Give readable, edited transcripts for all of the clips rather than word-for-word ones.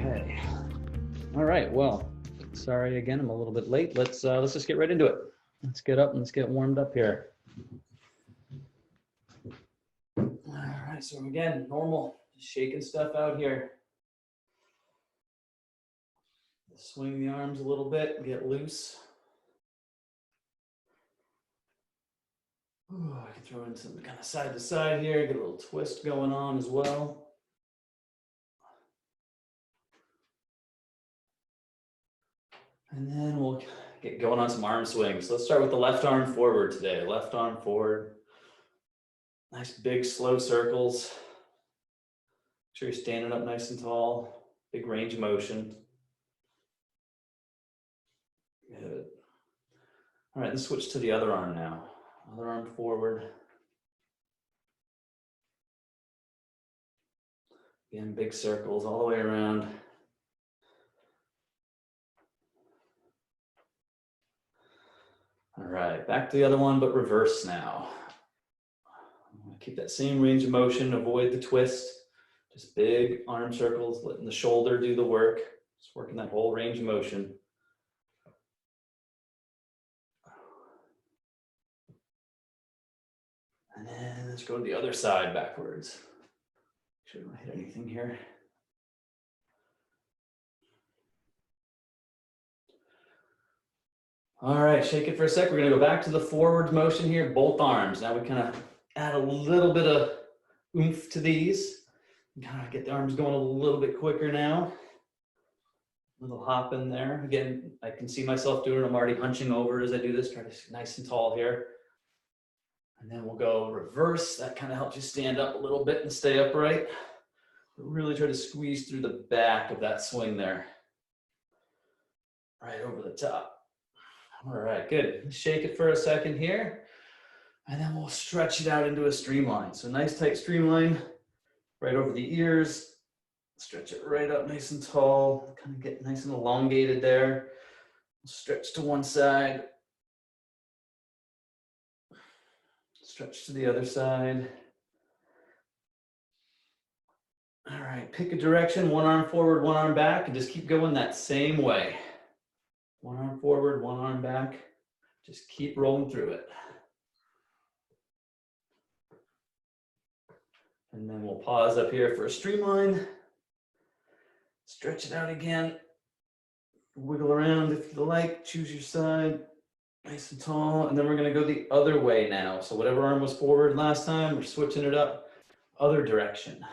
Okay. All right. Well, sorry again, I'm a little bit late. Let's just get right into it. Let's get up and let's get warmed up here. All right. So again, normal, just shaking stuff out here. Swing the arms a little bit, get loose. Ooh, I can throw in some kind of side to side here, get a little twist going on as well. And then we'll get going on some arm swings. So let's start with the left arm forward today. Left arm forward. Nice big slow circles. Make sure you're standing up nice and tall. Big range of motion. Good. All right, let's switch to the other arm now. Other arm forward. Again, big circles all the way around. All right, back to the other one, but reverse now. Keep that same range of motion, avoid the twist. Just big arm circles, letting the shoulder do the work. Just working that whole range of motion. And then let's go to the other side backwards. Make sure I don't hit anything here. All right, shake it for a sec. We're gonna go back to the forward motion here, both arms. Now we kind of add a little bit of oomph to these. Kind of get the arms going a little bit quicker now. Little hop in there. Again, I can see myself doing it. I'm already hunching over as I do this, try to stay nice and tall here. And then we'll go reverse. That kind of helps you stand up a little bit and stay upright. But really try to squeeze through the back of that swing there. Right over the top. All right, good. Shake it for a second here. And then we'll stretch it out into a streamline. So nice tight streamline, right over the ears. Stretch it right up nice and tall. Kind of get nice and elongated there. Stretch to one side. Stretch to the other side. All right, pick a direction, one arm forward, one arm back, and just keep going that same way. One arm forward, one arm back. Just keep rolling through it. And then we'll pause up here for a streamline. Stretch it out again. Wiggle around if you like, choose your side. Nice and tall, and then we're gonna go the other way now. So whatever arm was forward last time, we're switching it up, other direction.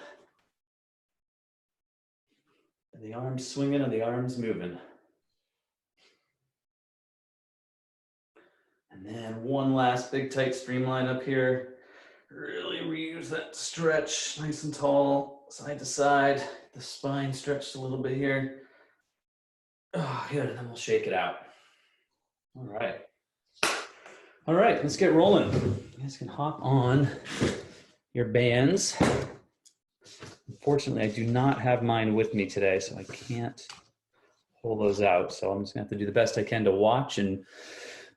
And the arms swinging and the arms moving. And then one last big tight streamline up here. Really reuse that stretch, nice and tall, side to side. The spine stretched a little bit here. Oh, good, and then we'll shake it out. All right. All right, let's get rolling. You guys can hop on your bands. Unfortunately, I do not have mine with me today, so I can't pull those out. So I'm just gonna have to do the best I can to watch and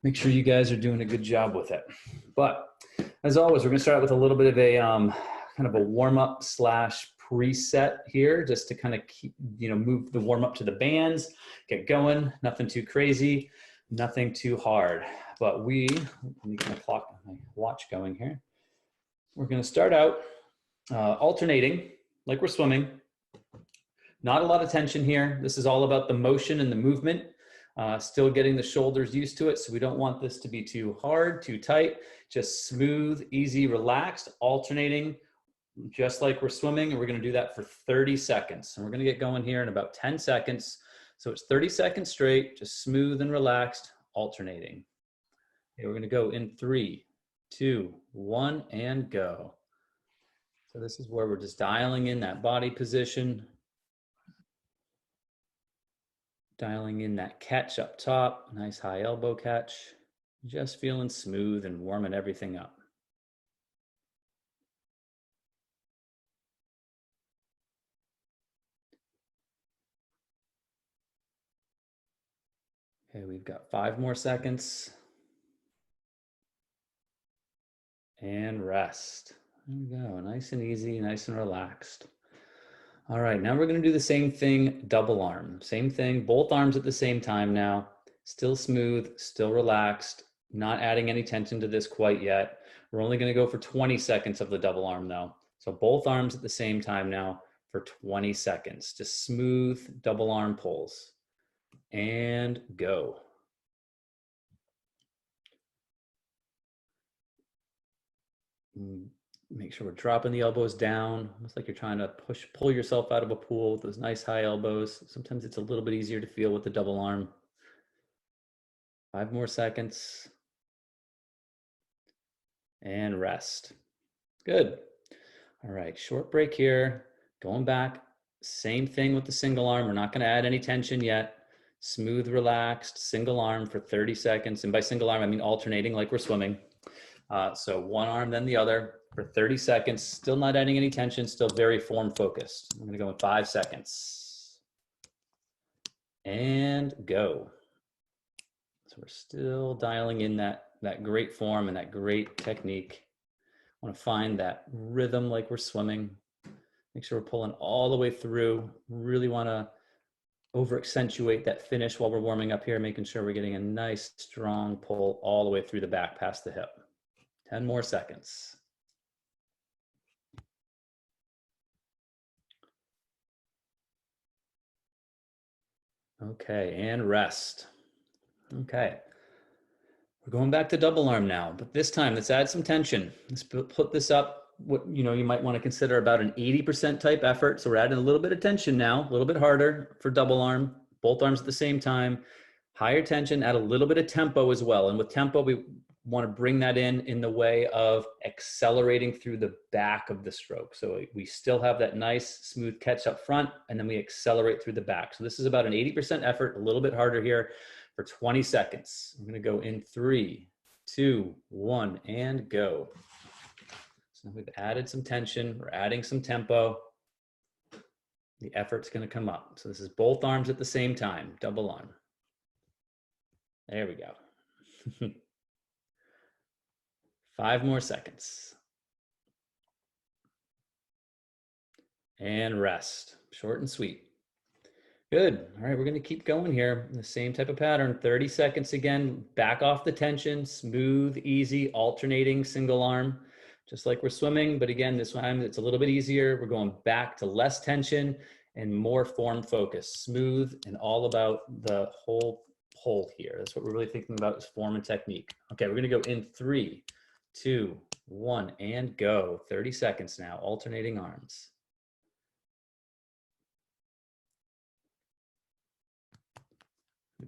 make sure you guys are doing a good job with it. But as always, we're gonna start out with a little bit of a kind of a warm-up slash preset here, just to kind of keep, move the warm-up to the bands, get going, nothing too crazy, nothing too hard. But let me kind of clock my watch going here. We're gonna start out alternating like we're swimming. Not a lot of tension here. This is all about the motion and the movement. Still getting the shoulders used to it, so we don't want this to be too hard, too tight. Just smooth, easy, relaxed, alternating, just like we're swimming, and we're gonna do that for 30 seconds. And we're gonna get going here in about 10 seconds. So it's 30 seconds straight, just smooth and relaxed, alternating. Okay, we're gonna go in 3, 2, 1, and go. So this is where we're just dialing in that body position, dialing in that catch up top, nice high elbow catch, just feeling smooth and warming everything up. Okay, we've got 5 more seconds. And rest. There we go, nice and easy, nice and relaxed. All right, now we're gonna do the same thing, double arm. Same thing, both arms at the same time now. Still smooth, still relaxed, not adding any tension to this quite yet. We're only gonna go for 20 seconds of the double arm though. So both arms at the same time now for 20 seconds. Just smooth double arm pulls. And go. Make sure we're dropping the elbows down, almost like you're trying to pull yourself out of a pool with those nice high elbows. Sometimes it's a little bit easier to feel with the double arm. 5 more seconds. And rest. Good. All right, short break here. Going back, same thing with the single arm. We're not going to add any tension yet. Smooth, relaxed, single arm for 30 seconds. And by single arm, I mean alternating like we're swimming. So one arm, then the other for 30 seconds. Still not adding any tension, still very form focused. I'm going to go in 5 seconds. And go. So we're still dialing in that great form and that great technique. I want to find that rhythm like we're swimming. Make sure we're pulling all the way through. Really want to over accentuate that finish while we're warming up here, making sure we're getting a nice strong pull all the way through the back past the hip. 10 more seconds. Okay, and rest. Okay. We're going back to double arm now, but this time let's add some tension. Let's put this up, what you might want to consider about an 80% type effort. So we're adding a little bit of tension now, a little bit harder for double arm, both arms at the same time. Higher tension, add a little bit of tempo as well. And with tempo, we want to bring that in the way of accelerating through the back of the stroke. So we still have that nice smooth catch up front, and then we accelerate through the back. So this is about an 80% effort, a little bit harder here for 20 seconds. I'm going to go in 3, 2, 1, and go. So now we've added some tension. We're adding some tempo. The effort's going to come up. So this is both arms at the same time, double arm. There we go. 5 more seconds. And rest. Short and sweet. Good. All right, we're going to keep going here. The same type of pattern. 30 seconds again. Back off the tension. Smooth, easy, alternating single arm. Just like we're swimming, but again, this time it's a little bit easier. We're going back to less tension and more form focus. Smooth and all about the whole pull here. That's what we're really thinking about, is form and technique. Okay, we're going to go in 3, 2, 1, and go. 30 seconds now, alternating arms.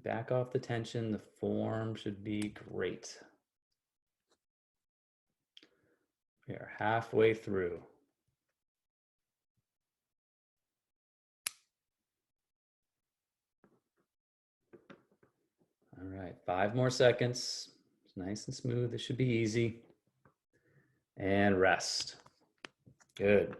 Back off the tension. The form should be great. We are halfway through. All right, 5 more seconds. It's nice and smooth. This should be easy. And rest. Good.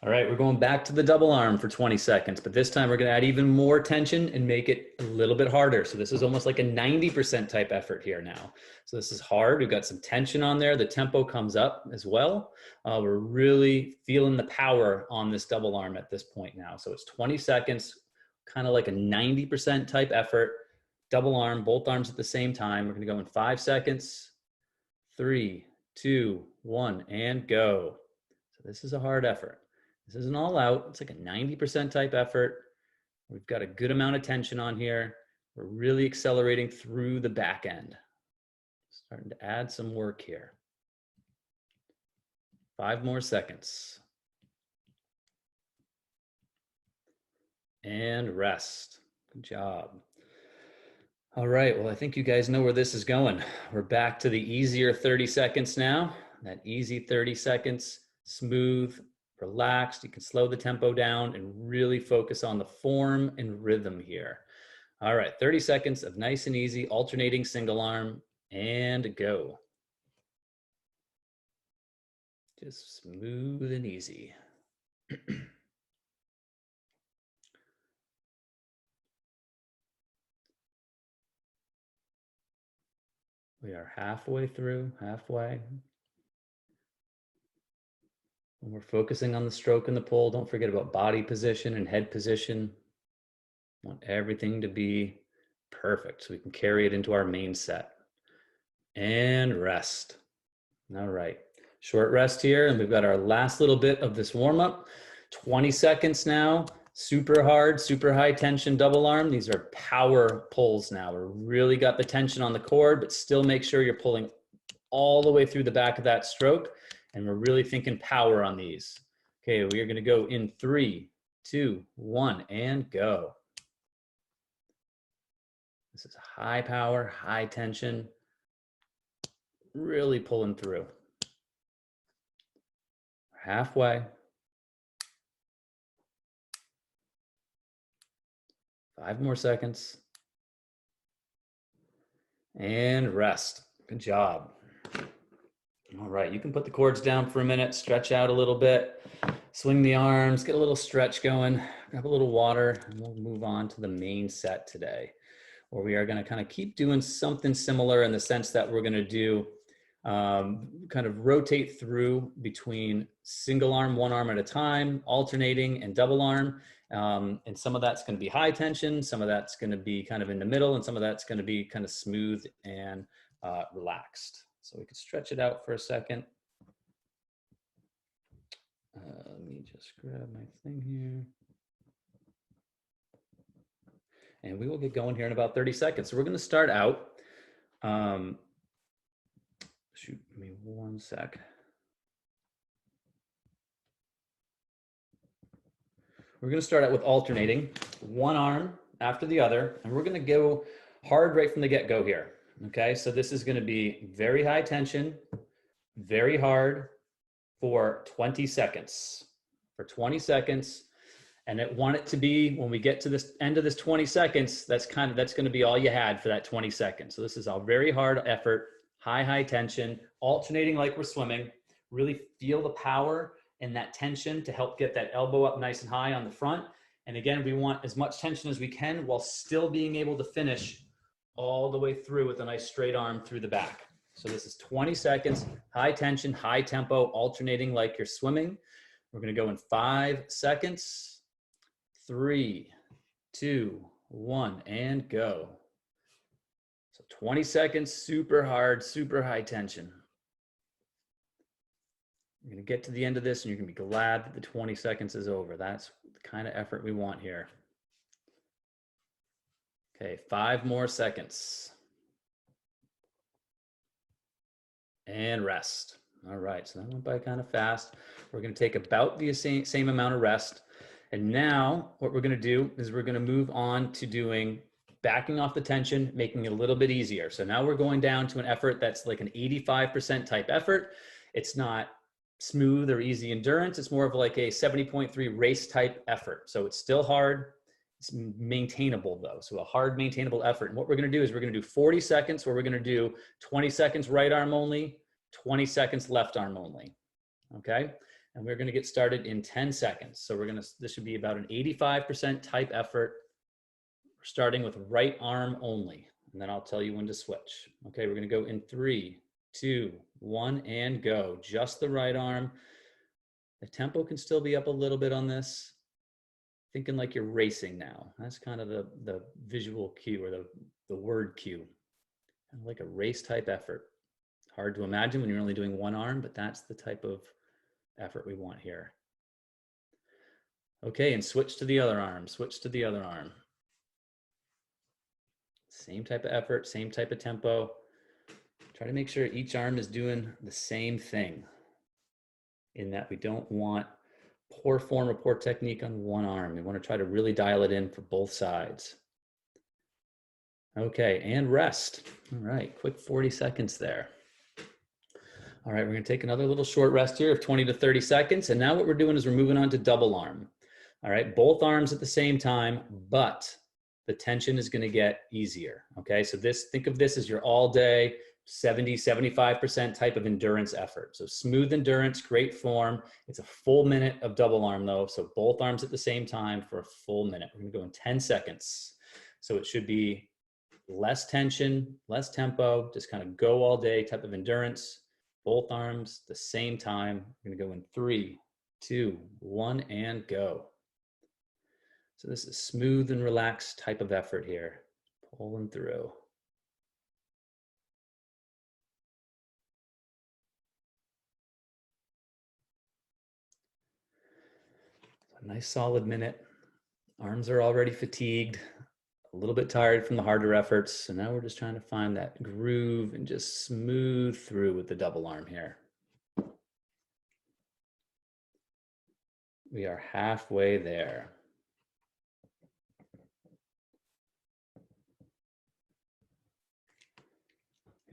All right, we're going back to the double arm for 20 seconds, but this time we're going to add even more tension and make it a little bit harder. So this is almost like a 90% type effort here now. So this is hard. We've got some tension on there. The tempo comes up as well. We're really feeling the power on this double arm at this point now. So it's 20 seconds, kind of like a 90% type effort. Double arm, both arms at the same time. We're going to go in 5 seconds. 3, 2, 1, and go. So this is a hard effort. This isn't all out. It's like a 90% type effort. We've got a good amount of tension on here. We're really accelerating through the back end. Starting to add some work here. 5 more seconds. And rest. Good job. All right, well, I think you guys know where this is going. We're back to the easier 30 seconds now. That easy 30 seconds, smooth, relaxed. You can slow the tempo down and really focus on the form and rhythm here. All right, 30 seconds of nice and easy alternating single arm, and go. Just smooth and easy. We are halfway through, halfway. When we're focusing on the stroke and the pull, don't forget about body position and head position. Want everything to be perfect so we can carry it into our main set. And rest. All right, short rest here, and we've got our last little bit of this warm-up. 20 seconds now, super hard, super high tension double arm. These are power pulls now. We're really got the tension on the cord, but still make sure you're pulling all the way through the back of that stroke, and we're really thinking power on these. Okay, we are gonna go in 3, 2, 1, and go. This is high power, high tension, really pulling through. Halfway. 5 more seconds. And rest. Good job. All right, you can put the cords down for a minute, stretch out a little bit, swing the arms, get a little stretch going, grab a little water, and we'll move on to the main set today, where we are going to kind of keep doing something similar in the sense that we're going to do kind of rotate through between single arm, one arm at a time, alternating, and double arm. And some of that's going to be high tension, some of that's going to be kind of in the middle, and some of that's going to be kind of smooth and relaxed. So we could stretch it out for a second. Let me just grab my thing here. And we will get going here in about 30 seconds. So we're going to start out. Shoot, give me one sec. We're going to start out with alternating one arm after the other, and we're going to go hard right from the get-go here. Okay, so this is going to be very high tension, very hard for 20 seconds. For 20 seconds, and I want it to be, when we get to this end of this 20 seconds, that's going to be all you had for that 20 seconds. So this is a very hard effort, high tension, alternating like we're swimming. Really feel the power and that tension to help get that elbow up nice and high on the front. And again, we want as much tension as we can while still being able to finish all the way through with a nice straight arm through the back. So this is 20 seconds, high tension, high tempo, alternating like you're swimming. We're going to go in 5 seconds. 3, 2, 1, and go. So 20 seconds, super hard, super high tension. You're going to get to the end of this and you're going to be glad that the 20 seconds is over. That's the kind of effort we want here. Okay, 5 more seconds. And rest. All right, so that went by kind of fast. We're going to take about the same amount of rest. And now what we're going to do is we're going to move on to backing off the tension, making it a little bit easier. So now we're going down to an effort that's like an 85% type effort. It's not smooth or easy endurance. It's more of like a 70.3 race type effort. So it's still hard. It's maintainable though. So a hard maintainable effort. And what we're going to do is we're going to do 40 seconds where we're going to do 20 seconds right arm only, 20 seconds left arm only. Okay. And we're going to get started in 10 seconds. So this should be about an 85% type effort. We're starting with right arm only. And then I'll tell you when to switch. Okay. We're going to go in 3, 2, 1, and go. Just the right arm. The tempo can still be up a little bit on this. Thinking like you're racing now. That's kind of the visual cue or the word cue. Kind of like a race type effort. Hard to imagine when you're only doing one arm, but that's the type of effort we want here. Okay, and switch to the other arm. Switch to the other arm. Same type of effort, same type of tempo. Try to make sure each arm is doing the same thing, in that we don't want poor form or poor technique on one arm. We want to try to really dial it in for both sides. Okay, and rest. All right, quick 40 seconds there. All right, we're going to take another little short rest here of 20 to 30 seconds. And now what we're doing is we're moving on to double arm. All right, both arms at the same time, but the tension is going to get easier. Okay, so think of this as your all day 70, 75% type of endurance effort. So smooth endurance, great form. It's a full minute of double arm though. So both arms at the same time for a full minute. We're going to go in 10 seconds. So it should be less tension, less tempo, just kind of go all day type of endurance. Both arms the same time. We're going to go in 3, 2, 1, and go. So this is smooth and relaxed type of effort here. Pulling through. A nice solid minute. Arms are already fatigued, a little bit tired from the harder efforts. So now we're just trying to find that groove and just smooth through with the double arm here. We are halfway there.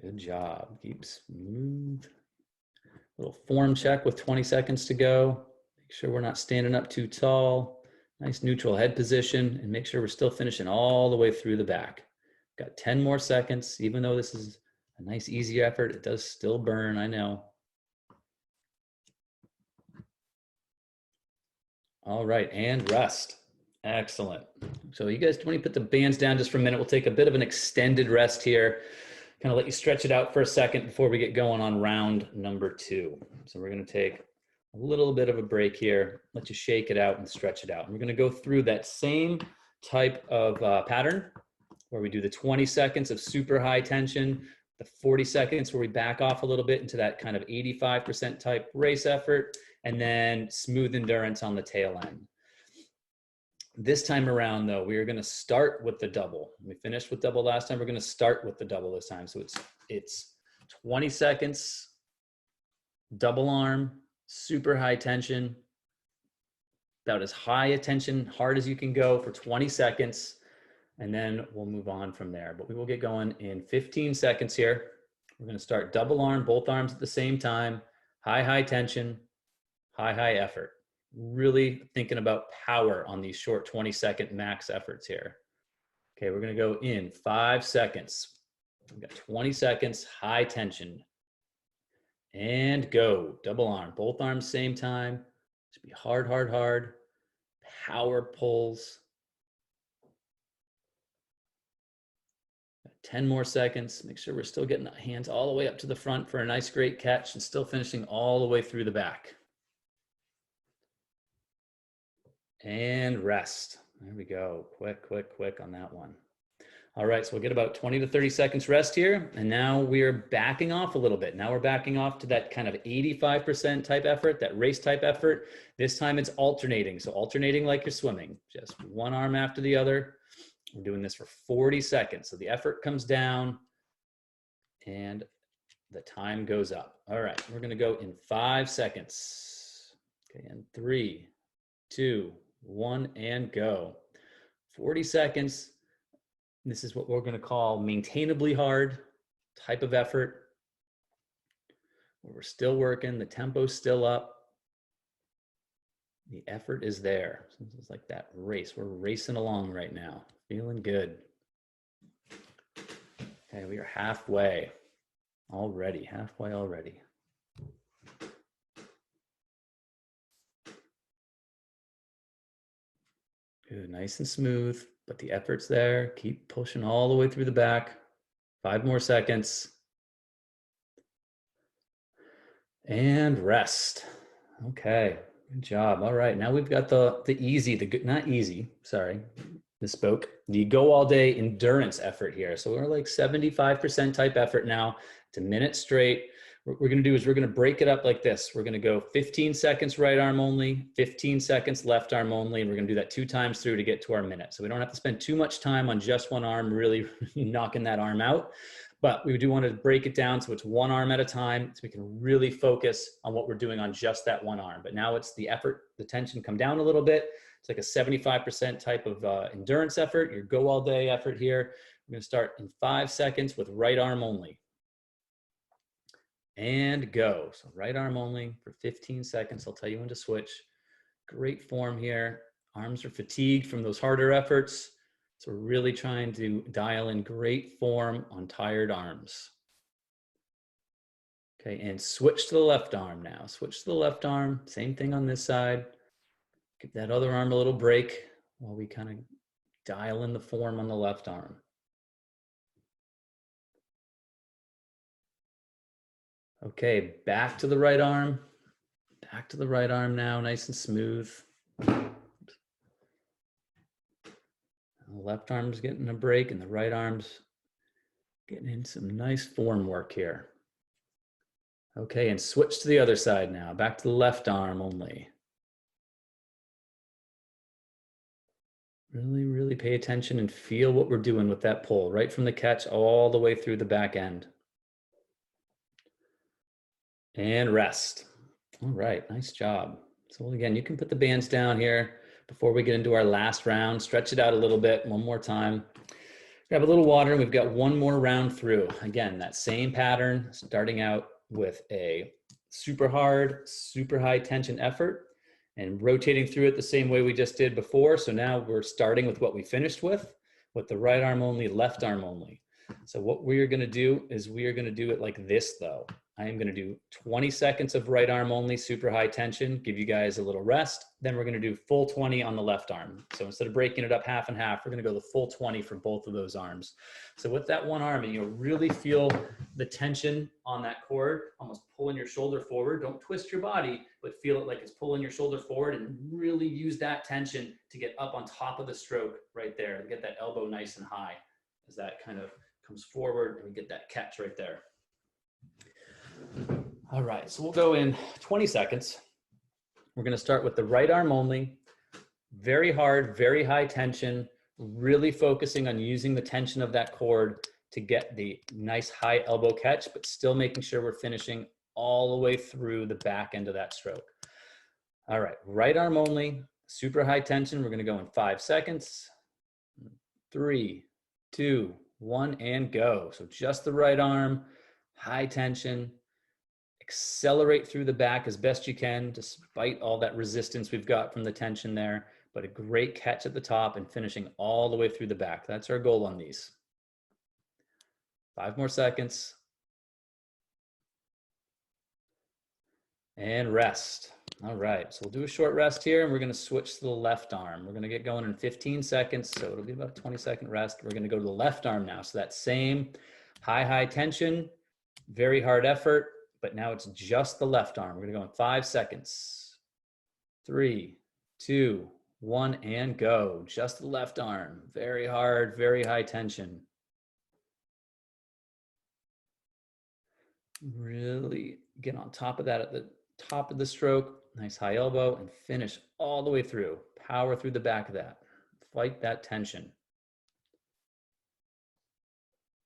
Good job. Keep smooth. Little form check with 20 seconds to go. Make sure we're not standing up too tall. Nice neutral head position, and make sure we're still finishing all the way through the back. Got 10 more seconds. Even though this is a nice, easy effort, it does still burn, I know. All right, and rest. Excellent. So you guys, when you put the bands down just for a minute, we'll take a bit of an extended rest here. Kind of let you stretch it out for a second before we get going on round number 2. So we're going to take a little bit of a break here, let you shake it out and stretch it out. And we're going to go through that same type of pattern where we do the 20 seconds of super high tension, the 40 seconds where we back off a little bit into that kind of 85% type race effort, and then smooth endurance on the tail end. This time around, though, we are going to start with the double. We finished with double last time. We're going to start with the double this time. So it's 20 seconds, double arm, super high tension, about as high a tension, hard as you can go for 20 seconds. And then we'll move on from there. But we will get going in 15 seconds here. We're going to start double arm, both arms at the same time, high tension, high effort. Really thinking about power on these short 20-second max efforts here. Okay, we're going to go in 5 seconds. We've got 20 seconds, high tension. And go. Double arm, both arms same time. Just be hard. Power pulls. 10 more seconds. Make sure we're still getting the hands all the way up to the front for a nice, great catch and still finishing all the way through the back. And rest. There we go. Quick on that one. All right, so we'll get about 20 to 30 seconds rest here. And now we're backing off a little bit. Now we're backing off to that kind of 85% type effort, that race type effort. This time it's alternating. So alternating like you're swimming, just one arm after the other. We're doing this for 40 seconds. So the effort comes down and the time goes up. All right, we're gonna go in 5 seconds. Okay, and 3, 2, 1, and go. 40 seconds. This is what we're going to call maintainably hard type of effort. We're still working. The tempo's still up. The effort is there. So this is like that race. We're racing along right now. Feeling good. Okay, we are halfway already. Halfway already. Good, nice and smooth, but the effort's there. Keep pushing all the way through the back. 5 more seconds. And rest. Okay, good job. All right, now we've got the easy, the good, not easy, sorry, misspoke. The go all day endurance effort here. So we're like 75% type effort now. It's a minute straight. What we're going to do is we're going to break it up like this. We're going to go 15 seconds right arm only, 15 seconds left arm only, and we're going to do that 2 times through to get to our minute. So we don't have to spend too much time on just one arm, really knocking that arm out. But we do want to break it down so it's one arm at a time so we can really focus on what we're doing on just that one arm. But now it's the effort, the tension come down a little bit. It's like a 75% type of endurance effort, your go all day effort here. We're going to start in 5 seconds with right arm only. And go. So right arm only for 15 seconds. I'll tell you when to switch. Great form here. Arms are fatigued from those harder efforts. So we're really trying to dial in great form on tired arms. Okay, and switch to the left arm now. Switch to the left arm. Same thing on this side. Give that other arm a little break while we kind of dial in the form on the left arm. Okay, back to the right arm. Back to the right arm now, nice and smooth. The left arm's getting a break and the right arm's getting in some nice form work here. Okay, and switch to the other side now. Back to the left arm only. Really, really pay attention and feel what we're doing with that pull, right from the catch all the way through the back end. And rest. All right, nice job. So again, you can put the bands down here before we get into our last round. Stretch it out a little bit, one more time. Grab a little water, and we've got one more round through. Again, that same pattern, starting out with a super hard, super high tension effort and rotating through it the same way we just did before. So now we're starting with what we finished with the right arm only, left arm only. So what we are gonna do is we are gonna do it like this though. I am gonna do 20 seconds of right arm only, super high tension, give you guys a little rest. Then we're gonna do full 20 on the left arm. So instead of breaking it up half and half, we're gonna go the full 20 for both of those arms. So with that one arm, you'll really feel the tension on that cord, almost pulling your shoulder forward. Don't twist your body, but feel it like it's pulling your shoulder forward and really use that tension to get up on top of the stroke right there. Get that elbow nice and high as that kind of comes forward and we get that catch right there. All right, so we'll go in 20 seconds. We're gonna start with the right arm only, very hard, very high tension, really focusing on using the tension of that cord to get the nice high elbow catch, but still making sure we're finishing all the way through the back end of that stroke. All right, right arm only, super high tension. We're gonna go in 5 seconds. 3, 2, 1, and go. So just the right arm, high tension. Accelerate through the back as best you can, despite all that resistance we've got from the tension there, but a great catch at the top and finishing all the way through the back. That's our goal on these. 5 more seconds. And rest. All right, so we'll do a short rest here and we're gonna switch to the left arm. We're gonna get going in 15 seconds, so it'll be about a 20-second rest. We're gonna go to the left arm now. So that same high tension, very hard effort, but now it's just the left arm. We're gonna go in 5 seconds. 3, 2, 1, and go. Just the left arm. Very hard, very high tension. Really get on top of that at the top of the stroke. Nice high elbow and finish all the way through. Power through the back of that. Fight that tension.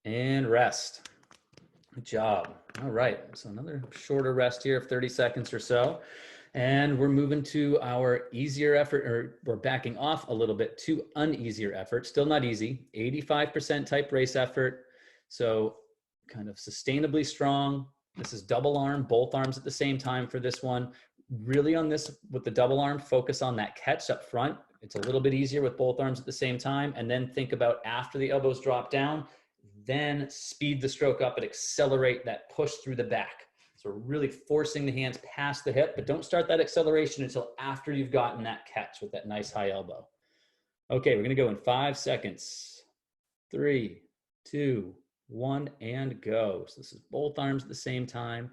And rest. Good job. All right, so another shorter rest here of 30 seconds or so. And we're moving to our easier effort, or we're backing off a little bit to uneasier effort. Still not easy, 85% type race effort. So kind of sustainably strong. This is double arm, both arms at the same time for this one. Really on this, with the double arm, focus on that catch up front. It's a little bit easier with both arms at the same time. And then think about after the elbows drop down, then speed the stroke up and accelerate that push through the back. So really forcing the hands past the hip, but don't start that acceleration until after you've gotten that catch with that nice high elbow. Okay, we're gonna go in 5 seconds. 3, 2, 1, and go. So this is both arms at the same time.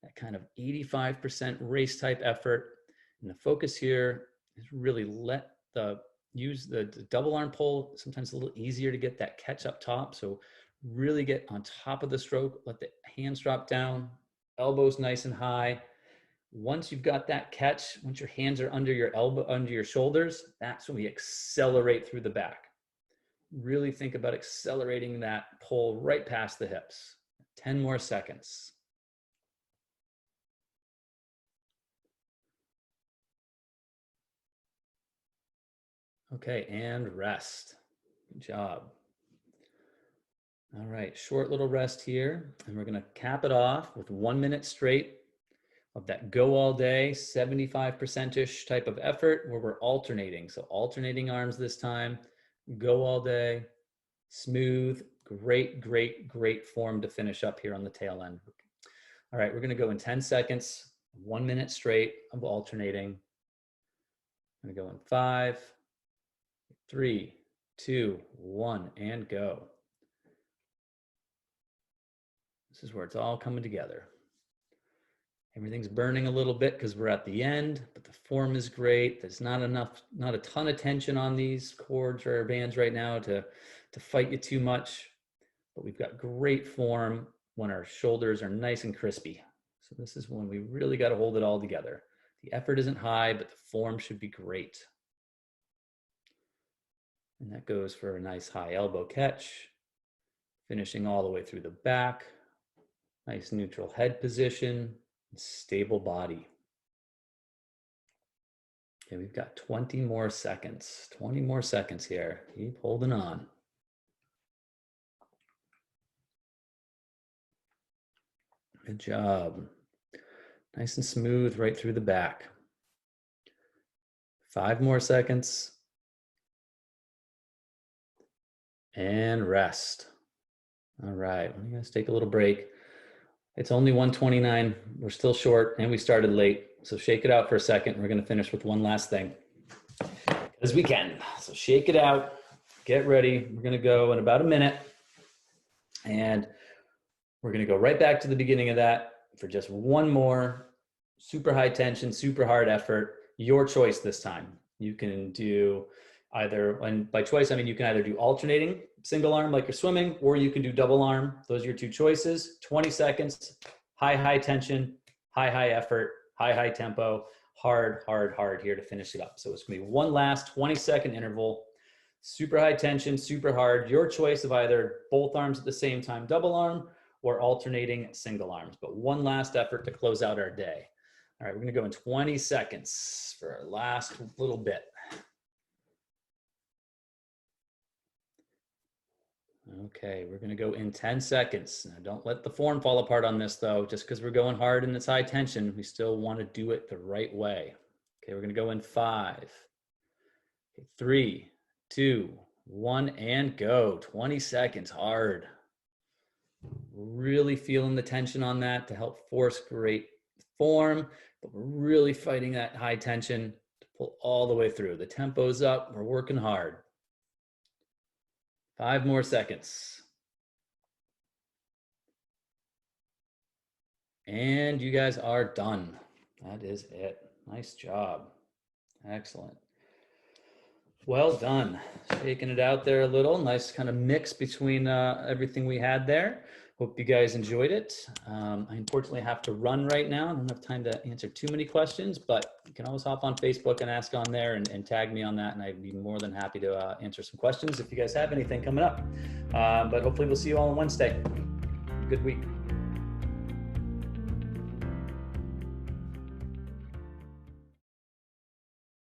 That kind of 85% race type effort. And the focus here is really use the double arm pull. Sometimes a little easier to get that catch up top. So really get on top of the stroke, let the hands drop down, elbows nice and high. Once you've got that catch, once your hands are under your elbow, under your shoulders, that's when we accelerate through the back. Really think about accelerating that pull right past the hips. 10 more seconds. Okay, and rest. Good job. All right, short little rest here, and we're gonna cap it off with 1 minute straight of that go all day, 75%-ish type of effort where we're alternating. So alternating arms this time, go all day, smooth, great, great, great form to finish up here on the tail end. All right, we're gonna go in 10 seconds, 1 minute straight of alternating. I'm gonna go in 5, 3, 2, 1, and go. This is where it's all coming together. Everything's burning a little bit because we're at the end, but the form is great. There's not a ton of tension on these cords or bands right now to fight you too much, but we've got great form when our shoulders are nice and crispy. So this is when we really got to hold it all together. The effort isn't high, but the form should be great. And that goes for a nice high elbow catch, finishing all the way through the back. Nice neutral head position, stable body. Okay, we've got 20 more seconds. 20 more seconds here. Keep holding on. Good job. Nice and smooth right through the back. 5 more seconds. And rest. All right, you guys take a little break. It's only 1:29. We're still short and we started late. So shake it out for a second. We're going to finish with one last thing as we can. So shake it out. Get ready. We're going to go in about a minute. And we're going to go right back to the beginning of that for just one more super high tension, super hard effort. Your choice this time. You can do either, and by choice, I mean you can either do alternating single arm like you're swimming, or you can do double arm. Those are your 2 choices. 20 seconds, high tension, high effort, high tempo, hard here to finish it up. So it's gonna be one last 20-second interval, super high tension, super hard. Your choice of either both arms at the same time, double arm, or alternating single arms. But one last effort to close out our day. All right, we're gonna go in 20 seconds for our last little bit. Okay, we're gonna go in 10 seconds. Now, don't let the form fall apart on this though. Just because we're going hard and it's high tension, we still wanna do it the right way. Okay, we're gonna go in 5, 3, 2, 1, and go. 20 seconds, hard. Really feeling the tension on that to help force great form, but we're really fighting that high tension to pull all the way through. The tempo's up, we're working hard. 5 more seconds. And you guys are done. That is it. Nice job. Excellent. Well done. Shaking it out there a little. Nice kind of mix between everything we had there. Hope you guys enjoyed it. I unfortunately have to run right now. I don't have time to answer too many questions, but you can always hop on Facebook and ask on there and tag me on that. And I'd be more than happy to answer some questions if you guys have anything coming up. But hopefully we'll see you all on Wednesday. Good week.